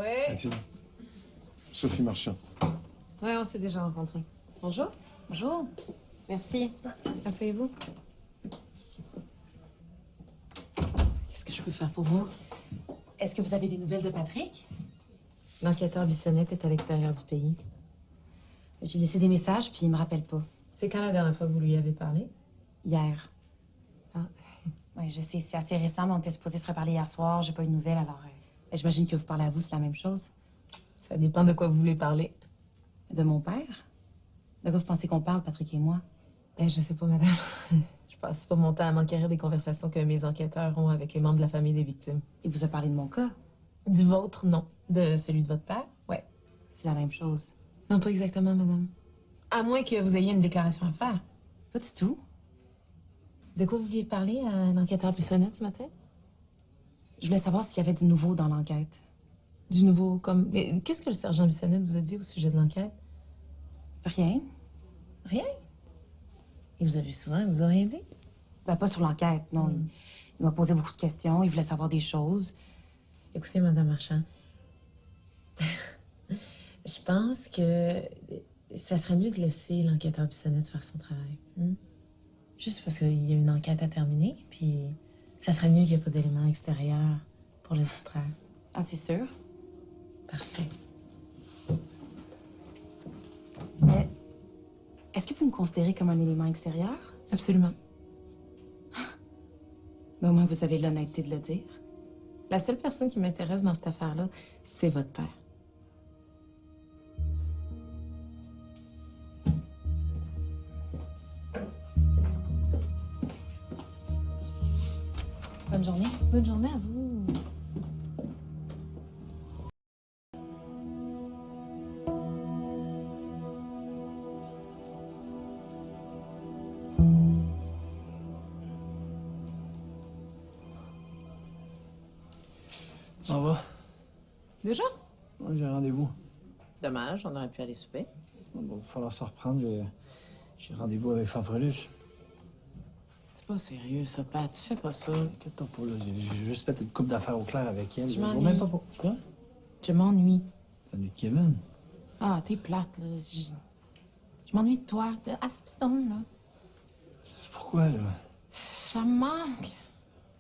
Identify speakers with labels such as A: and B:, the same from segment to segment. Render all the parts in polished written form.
A: Ouais.
B: Mathilde. Sophie Marchand.
A: Ouais, on s'est déjà rencontrés. Bonjour.
C: Bonjour. Merci.
A: Asseyez-vous.
C: Qu'est-ce que je peux faire pour vous? Est-ce que vous avez des nouvelles de Patrick?
A: L'enquêteur Bissonnette est à l'extérieur du pays.
C: J'ai laissé des messages, puis il me rappelle pas.
A: C'est quand la dernière fois que vous lui avez parlé?
C: Hier.
A: Ah.
C: Oui, je sais, c'est assez récent, mais on était supposé se reparler hier soir. J'ai pas eu de nouvelles, alors j'imagine que vous parlez à vous, c'est la même chose.
A: Ça dépend de quoi vous voulez parler.
C: De mon père? De quoi vous pensez qu'on parle, Patrick et moi?
A: Ben, je sais pas, madame. Je passe pas mon temps à m'enquérir des conversations que mes enquêteurs ont avec les membres de la famille des victimes.
C: Il vous a parlé de mon cas?
A: Du vôtre, non. De celui de votre père, ouais.
C: C'est la même chose.
A: Non, pas exactement, madame. À moins que vous ayez une déclaration à faire.
C: Pas du tout.
A: De quoi vous vouliez parler à l'enquêteur Bissonnette ce matin?
C: Je voulais savoir s'il y avait du nouveau dans l'enquête.
A: Du nouveau, comme... Mais qu'est-ce que le sergent Bissonnette vous a dit au sujet de l'enquête?
C: Rien.
A: Rien. Il vous a vu souvent, il vous a rien dit?
C: Ben, pas sur l'enquête, non. Il m'a posé beaucoup de questions, il voulait savoir des choses.
A: Écoutez, Madame Marchand, je pense que ça serait mieux de laisser l'enquêteur Bissonnette faire son travail. Juste parce qu'il y a une enquête à terminer, puis ça serait mieux qu'il n'y ait pas d'éléments extérieurs pour le distraire.
C: Ah, c'est sûr?
A: Parfait.
C: Est-ce que vous me considérez comme un élément extérieur?
A: Absolument.
C: Mais au moins, vous avez l'honnêteté de le dire.
A: La seule personne qui m'intéresse dans cette affaire-là, c'est votre père.
C: Bonne journée.
A: Bonne journée à vous.
D: Ça va?
A: Déjà?
D: Ouais, j'ai un rendez-vous.
A: Dommage, on aurait pu aller souper.
D: Bon, il va falloir se reprendre. J'ai rendez-vous avec Fanfreluche.
A: C'est pas sérieux, ça, Pat. Fais pas ça.
D: Inquiète-toi pas, là. J'ai juste fait une coupe d'affaires au clair avec elle.
A: Je
D: vois
A: m'ennuie.
D: même pas pour... Quoi?
A: Je m'ennuie.
D: T'as nuit de Kevin?
A: Ah, t'es plate, là. Je m'ennuie de toi. Assis donc, là.
D: Pourquoi, là?
A: Ça me manque.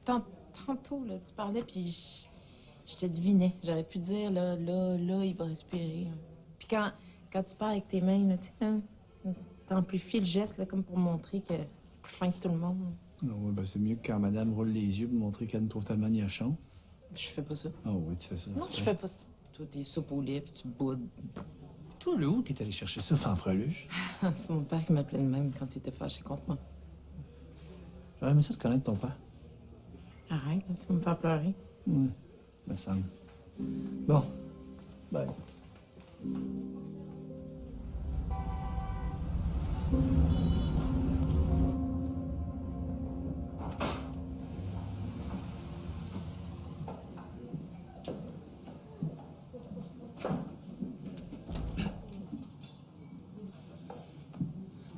A: Tantôt, là, tu parlais, puis je te devinais. J'aurais pu dire, là, il va respirer. Puis quand tu parles avec tes mains, là, tu sais, hein, t'amplifies le geste, là, comme pour montrer que je suis plus fin que tout le monde.
D: Non, ouais, ben, c'est mieux que quand madame roule les yeux pour montrer qu'elle nous trouve tellement niachons.
A: Je fais pas ça.
D: Ah oui, tu fais ça.
A: Non, je fais pas ça. Toi, t'es soupe au lait, puis tu boudes.
D: Toi, là, où t'es allé chercher ça, Fanfreluche?
A: C'est mon père qui m'appelait de même quand il était fâché contre moi.
D: J'aurais aimé ça de connaître ton père.
A: Arrête, là, tu vas me faire pleurer.
D: Oui, me semble. Bon, bye.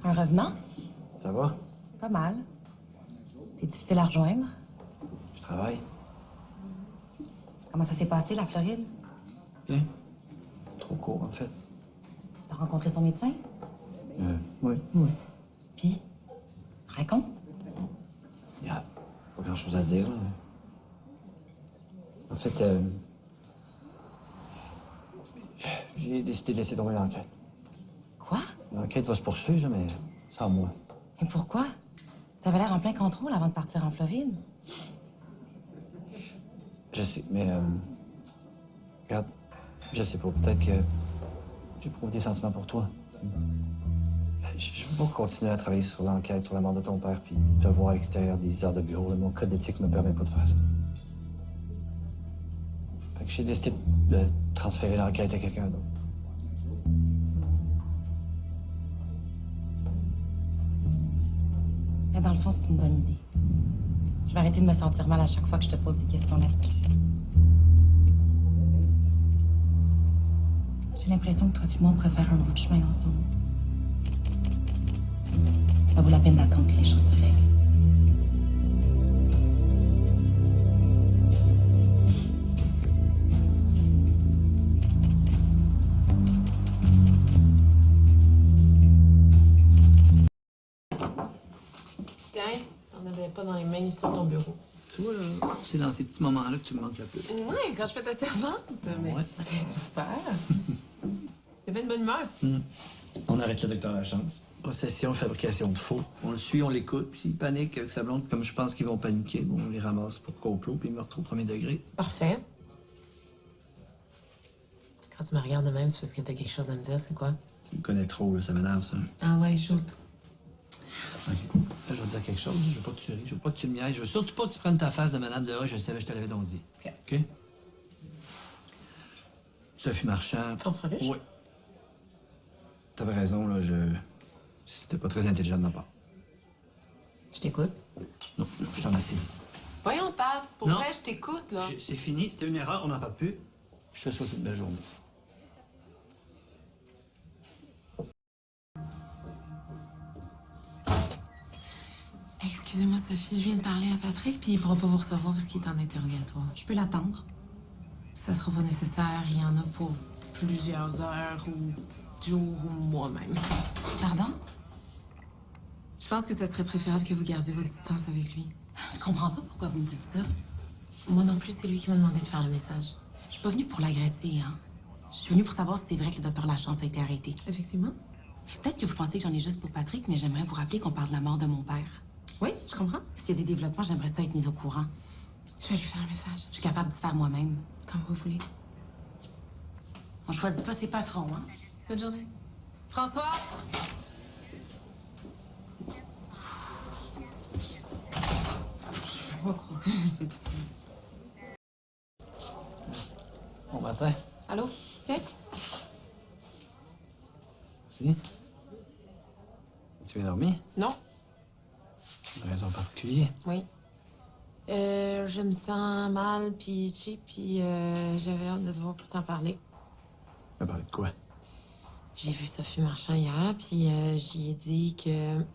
C: Un revenant?
D: Ça va?
C: Pas mal. T'es difficile à rejoindre.
D: Je travaille.
C: Comment ça s'est passé, la Floride?
D: Bien. Trop court, en fait.
C: T'as rencontré son médecin?
D: Oui.
C: Puis, raconte.
D: Il n'y a pas grand-chose à dire, là. En fait, j'ai décidé de laisser tomber l'enquête.
C: Quoi?
D: L'enquête va se poursuivre, mais sans moi.
C: Et pourquoi? T'avais l'air en plein contrôle avant de partir en Floride.
D: Je sais, mais... regarde, je sais pas, peut-être que j'éprouve des sentiments pour toi. Je peux pas continuer à travailler sur l'enquête sur la mort de ton père, puis te voir à l'extérieur des heures de bureau. Là, mon code d'éthique me permet pas de faire ça. Fait que j'ai décidé de transférer l'enquête à quelqu'un d'autre.
C: Mais dans le fond, c'est une bonne idée. Je vais arrêter de me sentir mal à chaque fois que je te pose des questions là-dessus. J'ai l'impression que toi et moi, on préfère un bout de chemin ensemble. Ça vaut la peine d'attendre que les choses se règlent.
D: Tu vois, là, c'est dans ces petits moments-là que tu me manques le plus.
A: Ouais, quand je fais ta servante. Mais
D: Ouais.
A: c'est super. T'as bien une bonne humeur.
D: On arrête le docteur Lachance. Possession, fabrication de faux. On le suit, on l'écoute, puis s'il panique avec sa blonde, comme je pense qu'ils vont paniquer, bon, on les ramasse pour complot, puis meurtre au premier degré.
A: Parfait. Quand tu me regardes de même, c'est parce que t'as quelque chose à me dire, c'est quoi?
D: Tu me connais trop, là, ça m'énerve, ça.
A: Ah ouais, shoot.
D: OK. Là, je vais te dire quelque chose. Je veux pas que tu ris, je veux pas que tu me niaises. Je veux surtout pas que tu prennes ta face de madame de A, je savais, je te l'avais donc dit.
A: OK.
D: OK? Sophie Marchand.
A: Fanfreluche?
D: Oui. T'avais raison, là, C'était pas très intelligent de ma part.
A: Je t'écoute.
D: Non, je t'en assise.
A: Voyons, Pat, pour
D: Non.
A: vrai, je t'écoute, là.
D: C'est fini, c'était une erreur, on n'en parle plus. Je te souhaite une belle journée.
A: Excusez-moi, Sophie, je viens de parler à Patrick, puis il pourra pas vous recevoir parce qu'il est en interrogatoire.
C: Je peux l'attendre.
A: Ça sera pas nécessaire, il y en a pour plusieurs heures ou jours ou mois même.
C: Pardon?
A: Je pense que ça serait préférable que vous gardiez vos distances avec lui.
C: Je comprends pas pourquoi vous me dites ça.
A: Moi non plus, c'est lui qui m'a demandé de faire le message.
C: Je suis pas venue pour l'agresser, hein. Je suis venue pour savoir si c'est vrai que le docteur Lachance a été arrêté.
A: Effectivement.
C: Peut-être que vous pensez que j'en ai juste pour Patrick, mais j'aimerais vous rappeler qu'on parle de la mort de mon père.
A: Oui, je comprends.
C: S'il y a des développements, j'aimerais ça être mise au courant.
A: Je vais lui faire le message.
C: Je suis capable de faire moi-même.
A: Comme vous voulez.
C: On choisit pas ses patrons, hein.
A: Bonne journée. François! Je peux pas croire que j'ai fait ça.
D: Bon matin.
A: Allô? Tiens.
D: Si? Tu viens dormir?
A: Non.
D: Une raison particulière?
A: Oui. Je me sens mal, puis cheap, puis j'avais hâte de te voir pour t'en parler.
D: Tu m'as parlé de quoi?
A: J'ai vu Sophie Marchand hier, puis j'y ai dit que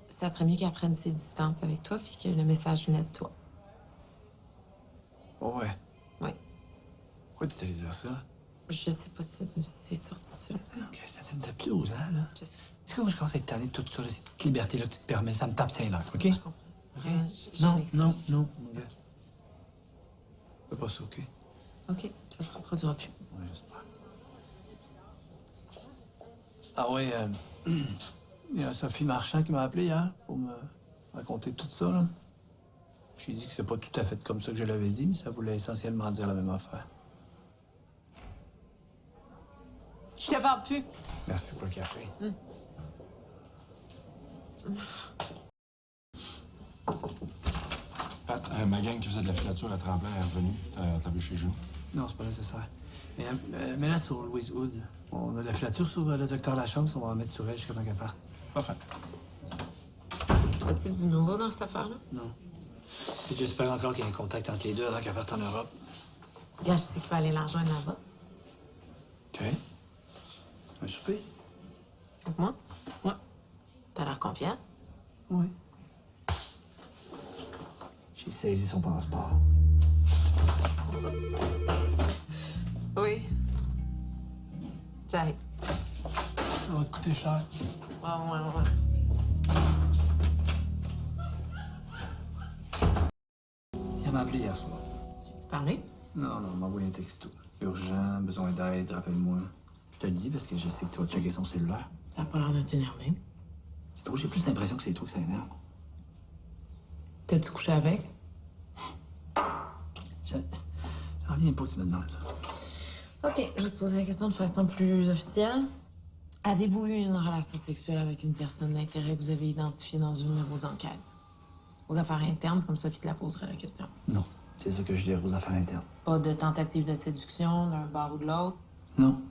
A: ça serait mieux qu'elle prenne ses distances avec toi, puis que le message venait de toi.
D: Oh ouais.
A: Oui.
D: Pourquoi tu allé dire ça?
A: Je sais pas si c'est sorti de ça.
D: OK, ça me fait plus osant, là.
A: Je sais.
D: Tu sais comment je commence à être tanné de tout ça, là, ces petites libertés-là que tu te permets, ça me tape c'est là, OK?
A: Je comprends.
D: OK?
A: Je
D: Non,
A: m'excuse.
D: non, non, mon gars. Fais pas ça, OK?
A: OK, ça se reproduira plus.
D: Ouais, j'espère. Ah ouais, il y a Sophie Marchand qui m'a appelé hier pour me raconter tout ça, là. J'ai dit que c'est pas tout à fait comme ça que je l'avais dit, mais ça voulait essentiellement dire la même affaire.
A: Je te parle plus.
D: Merci pour le café.
B: Pat, ma gang qui faisait de la filature à Tremblay est revenue. T'as vu chez Jules?
D: Non, c'est pas nécessaire. Mais là, sur Louise Hood, on a de la filature sur le docteur Lachance, on va en mettre sur elle jusqu'à temps qu'elle parte.
B: Parfait.
A: As-tu du nouveau dans cette affaire-là?
D: Non. Et j'espère encore qu'il y a un contact entre les deux avant qu'elle parte en Europe.
A: Gars, je sais qu'il va aller la rejoindre là-bas.
D: OK. Un souper?
A: Donc moi?
D: Ouais.
A: T'as l'air confiant?
D: Oui. J'ai saisi son passeport.
A: Oui. J'arrive.
D: Ça va te coûter cher.
A: Ouais.
D: Il m'a appelé hier soir.
A: Tu veux-tu parler?
D: Non, il m'a envoyé un texto. Urgent, besoin d'aide, rappelle-moi. Je te le dis parce que je sais que tu vas checker son cellulaire.
A: Ça a pas l'air de t'énerver.
D: C'est trop, j'ai plus l'impression que c'est toi que ça énerve.
A: T'as-tu couché avec?
D: J'en reviens pas que tu me demandes ça.
A: OK, je vais te poser la question de façon plus officielle. Avez-vous eu une relation sexuelle avec une personne d'intérêt que vous avez identifiée dans une de vos enquêtes? Aux affaires internes, c'est comme ça qu'il te la poserait la question.
D: Non, c'est ça que je dirais aux affaires internes.
A: Pas de tentative de séduction d'un bord ou de l'autre?
D: Non.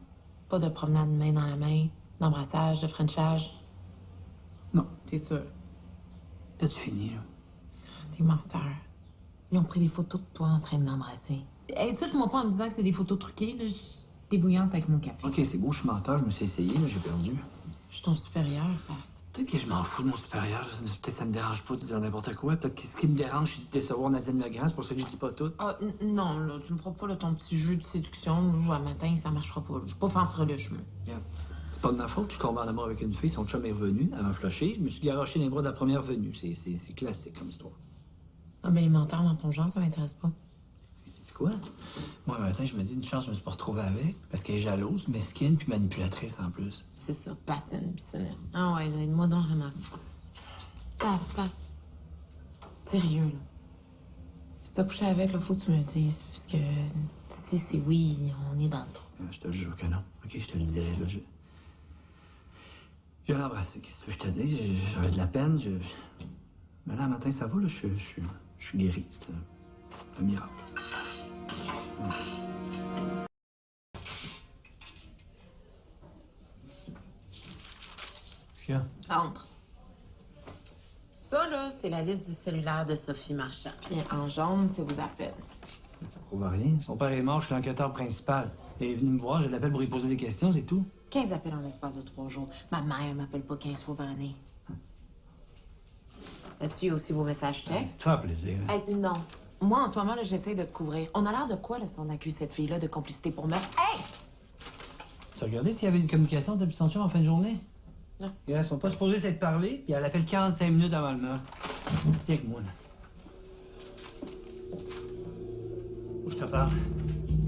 A: Pas de promenade main dans la main? D'embrassage, de frenchage?
D: Non.
A: T'es sûr?
D: T'as-tu fini, là?
A: C'est des menteurs. Ils ont pris des photos de toi en train de l'embrasser. Insulte-moi pas en me disant que c'est des photos truquées. Là, je suis débouillante avec mon café.
D: OK, c'est beau, je suis menteur, je me suis essayé, là, j'ai perdu.
A: Je suis ton supérieur, Pat.
D: Peut-être que je m'en fous de mon supérieur, peut-être que ça me dérange pas de dire n'importe quoi. Peut-être que ce qui me dérange, c'est de décevoir Nadine Legrand, c'est pour ça que je dis pas tout.
A: Ah, non, là, tu me feras pas là, ton petit jeu de séduction. Nous, à matin, ça marchera pas. Je suis pas fanfreluche, moi.
D: Regarde. C'est pas de ma faute, je tombe en amour avec une fille, son chum est revenu, elle m'a flushé, je me suis garoché dans les bras de la première venue. C'est classique comme histoire.
A: Ah, mais les menteurs dans ton genre, ça m'intéresse pas.
E: Mais c'est quoi? Moi, un matin, je me dis, une chance, je me suis pas retrouvé avec, parce qu'elle est jalouse, mesquine, puis manipulatrice en plus.
A: C'est ça, patine, bissonnette. Ah ouais, là, aide-moi donc à ramasser. Pat. Sérieux, là. Si t'as couché avec, là, faut que tu me le dises. Parce que si c'est oui, on est dans le trou.
E: Je te le jure que non. OK, je te le dirai, là. Je l'ai embrassé. Qu'est-ce que je te dis? J'avais de la peine. Mais là, un matin, ça va, là. Je suis guéri. C'est un miracle. Qu'est-ce qu'il y a?
A: Entre. Ça, là, c'est la liste du cellulaire de Sophie Marchand. Puis en jaune, c'est vos appels.
E: Ça prouve rien. Son père est mort, je suis l'enquêteur principal. Il est venu me voir, je l'appelle pour lui poser des questions, c'est tout.
A: 15 appels en l'espace de 3 jours. Ma mère m'appelle pas 15 fois par année. Là-dessus, il y a aussi vos messages textes.
E: C'est toi plaisir. Hein?
A: Hey, non. Moi, en ce moment, là, j'essaie de te couvrir. On a l'air de quoi, là, si on accuse cette fille-là de complicité pour meurtre? Hey!
E: Tu as regardé s'il y avait une communication depuis son chum en fin de journée?
A: Non.
E: Et elles sont pas supposées s'être parlé, puis elle appelle 45 minutes avant le meurtre. Viens avec moi, là. Où je te parle?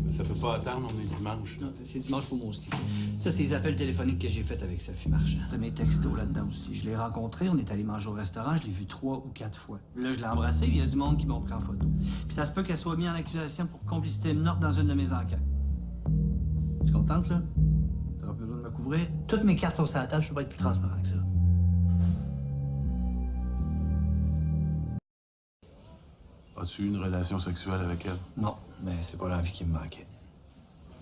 B: Ça peut pas attendre, on est dimanche.
E: Non, c'est dimanche pour moi aussi. Ça, c'est les appels téléphoniques que j'ai faits avec Sophie Marchand. T'as mes textos là-dedans aussi. Je l'ai rencontré, on est allé manger au restaurant, je l'ai vu 3 ou 4 fois. Là, je l'ai embrassé, il y a du monde qui m'ont pris en photo. Puis ça se peut qu'elle soit mise en accusation pour complicité de meurtre dans une de mes enquêtes. Tu es contente, là? T'auras plus besoin de me couvrir. Toutes mes cartes sont sur la table, je peux pas être plus transparent que ça.
B: As-tu eu une relation sexuelle avec elle?
E: Non, mais c'est pas l'envie qui me manquait.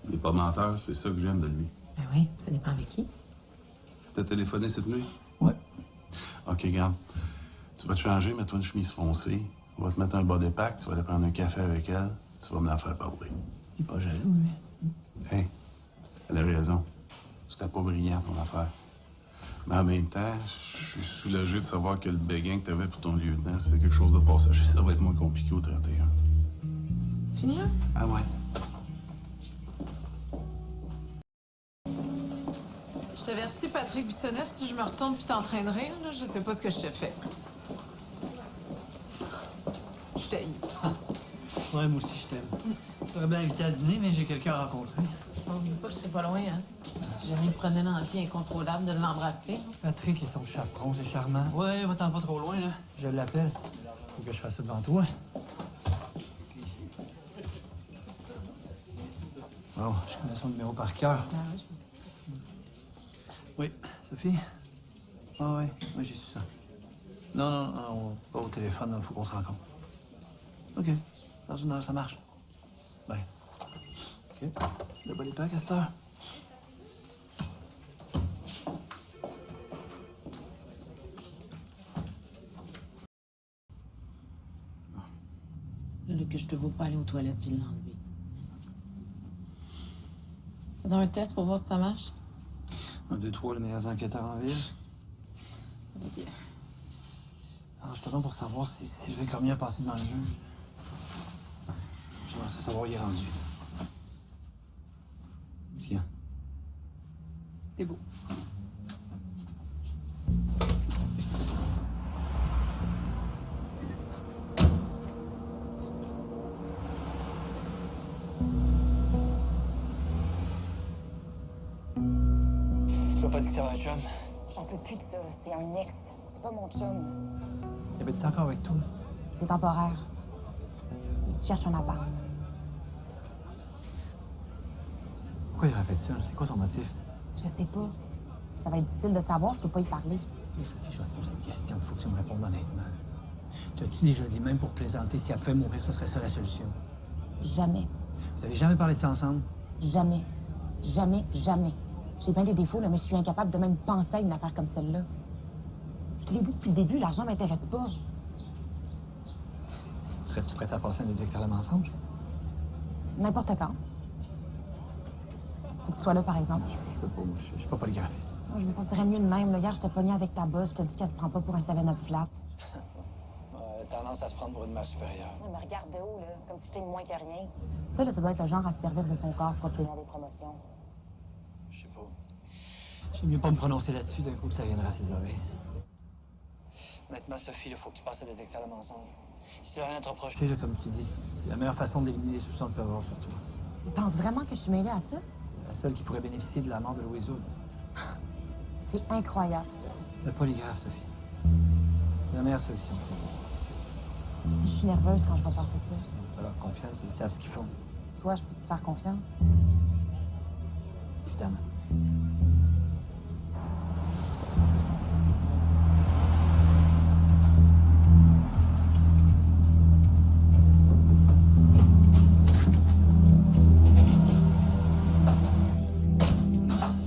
B: Il est pas menteur, c'est ça que j'aime de lui.
A: Ben oui, ça dépend avec qui.
B: T'as téléphoné cette nuit?
E: Ouais.
B: OK, regarde. Tu vas te changer, mets-toi une chemise foncée. On va te mettre un bas d'épaque, tu vas aller prendre un café avec elle. Tu vas me la faire parler.
E: Il est pas jaloux, lui.
B: Hey, elle a raison. C'était pas brillant, ton affaire. Mais en même temps, je suis soulagé de savoir que le béguin que t'avais pour ton lieutenant, c'est quelque chose de passager. Ça va être moins compliqué au 31.
A: Fini, là?
E: Ah ouais.
F: Je t'avertis, Patrick Bissonnette, si je me retourne puis t'entraînerai, là, je sais pas ce que je te fais. Je t'haïs.
E: Ouais, moi aussi, je t'aime. Je t'aurais bien invité à dîner, mais j'ai quelqu'un à rencontrer.
A: Oublie pas que je serais pas loin, hein. Si jamais il prenait l'envie incontrôlable de l'embrasser.
E: Patrick et son chaperon, c'est charmant. Ouais, va-t'en pas trop loin, là. Je l'appelle. Faut que je fasse ça devant toi. Oh, je connais son numéro par cœur. Oui, Sophie? Ah ouais, moi j'ai su ça. Non, pas au téléphone, il faut qu'on se rencontre. OK, dans 1 heure, ça marche. Bye. OK, le bas d'épaque à cette heure.
A: Là, que je te vois pas aller aux toilettes puis l'enlever. Dans un test pour voir si ça marche?
E: 1, 2, 3, les meilleurs enquêteurs en ville.
A: OK.
E: Alors, je te demande pour savoir si je vais combien passer devant le juge. J'aimerais savoir où il est rendu. Qu'est-ce qu'il y a?
F: T'es beau.
E: Tu m'as pas dit que t'avais un chum?
C: J'en peux plus de ça. C'est un ex. C'est pas mon chum.
E: Il habite encore avec toi?
C: C'est temporaire. Il se cherche un appart.
E: Pourquoi il aurait fait ça? C'est quoi son motif?
C: Je sais pas. Ça va être difficile de savoir, je peux pas y parler.
E: Mais Sophie, je vais te poser une question. Il faut que tu me répondes honnêtement. T'as-tu déjà dit, même pour plaisanter, si elle pouvait mourir, ce serait ça la solution?
C: Jamais.
E: Vous avez jamais parlé de ça ensemble?
C: Jamais. Jamais, jamais. J'ai bien des défauts, là, mais je suis incapable de même penser à une affaire comme celle-là. Je te l'ai dit depuis le début, l'argent m'intéresse pas.
E: Serais-tu prête à passer un détecteur de mensonge?
C: N'importe quand. Faut que tu sois là, par exemple.
E: Je peux pas, moi. Je suis pas polygraphiste.
C: Je me sentirais mieux de même. Là. Hier, je t'ai pogné avec ta bosse. Je te dis qu'elle se prend pas pour un 7-up flat.
E: Tendance à se prendre pour une mère supérieure.
C: Elle me regarde de haut, là, comme si j'étais moins que rien. Ça, là, ça doit être le genre à se servir de son corps pour obtenir des promotions.
E: Je sais pas. J'aime mieux pas me prononcer là-dessus d'un coup que ça viendra à ses oreilles. Honnêtement, Sophie, il faut que tu passes le détecteur de mensonge. Si tu as rien à te reprocher, comme tu dis, c'est la meilleure façon d'éliminer les soupçons que tu peux avoir sur toi.
C: Il pense vraiment que je suis mêlée à ça?
E: C'est la seule qui pourrait bénéficier de la mort de Louise Wood.
C: C'est incroyable, ça.
E: Le polygraphe, Sophie. C'est la meilleure solution, je te le dis.
C: Si je suis nerveuse quand je vais passer ça,
E: Tu as leur confiance, ils savent ce qu'ils font.
C: toi, je peux te faire confiance?
E: Évidemment.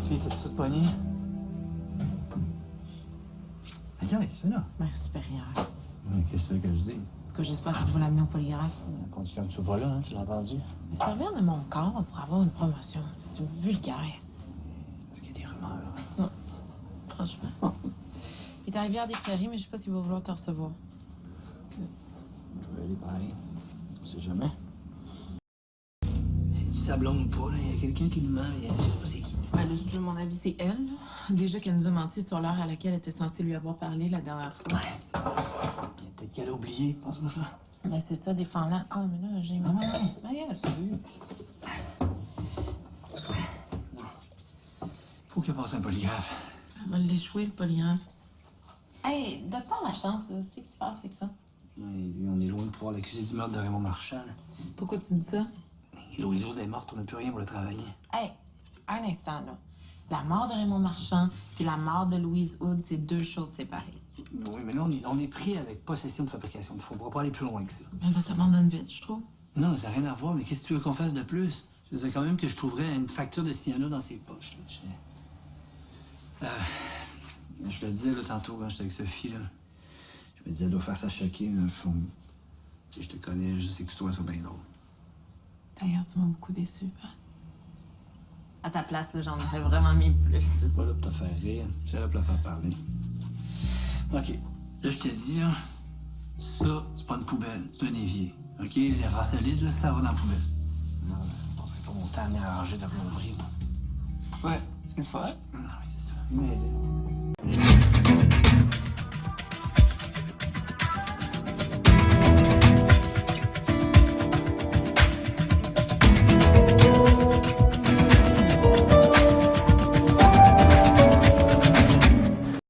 E: Tu t'es tout pogné? Attends, c'est là.
A: Mère supérieure.
E: Qu'est-ce que je dis?
A: En tout cas, j'espère que tu vas l'amener au polygraphe.
E: À condition que tu sois pas là, hein, tu l'as entendu?
A: Mais servir de mon corps pour avoir une promotion, c'est vulgaire.
E: C'est parce qu'il y a des rumeurs.
A: Franchement. Il est arrivé à des Prairies, mais je sais pas s'il va vouloir te recevoir.
E: Je vais aller pareil. On sait jamais. C'est-tu ta blonde ou pas, là? Il y a quelqu'un qui nous ment, je sais pas c'est qui.
A: Ben là, si tu veux mon avis, c'est elle. Là. Déjà qu'elle nous a menti sur l'heure à laquelle elle était censée lui avoir parlé la dernière fois.
E: Peut-être qu'elle a oublié, pense-moi ça.
A: Ben c'est ça, des là. Ah, mais là, j'ai...
E: Ah ouais?
A: Ben, yeah, c'est sûr.
E: Faut qu'il passe un polygraphe.
A: Elle va l'échouer, le polygraphe. Hey, docteur Lachance, là, c'est ce qui se passe avec ça?
E: Ouais, lui, on est loin de pouvoir l'accuser du meurtre de Raymond Marchand. Là.
A: Pourquoi tu dis ça?
E: Et Louise Wood est morte, on n'a plus rien pour le travailler.
A: Hey, un instant, là. La mort de Raymond Marchand puis la mort de Louise Hood, c'est deux choses séparées.
E: Oui, mais là, on est pris avec possession de fabrication de faux. On pourra pas aller plus loin que ça.
A: Ben là, t'abandonnes vite, je trouve.
E: Non, ça n'a rien à voir, mais qu'est-ce que tu veux qu'on fasse de plus? Je veux dire quand même que je trouverais une facture de cyanure dans ses poches. Là. Je te le disais là, tantôt quand j'étais avec Sophie, là. Je me disais, elle doit faire ça choquer, dans le fond. Tu sais, je te connais, je sais que tu trouves ça bien drôle.
A: D'ailleurs, tu m'as beaucoup déçu, Pat. À ta place, là, j'en aurais vraiment mis plus.
E: C'est pas là pour te faire rire, c'est là pour la faire parler. OK. Là, je te dis, là, ça, c'est pas une poubelle, c'est un évier. OK? Les affaires solides, là, ça va dans la poubelle. Non, je penserais pas mon temps à arranger ta plomberie, moi.
A: Ouais, c'est le fun.
E: Non, mais c'est ça. Il m'a aidé.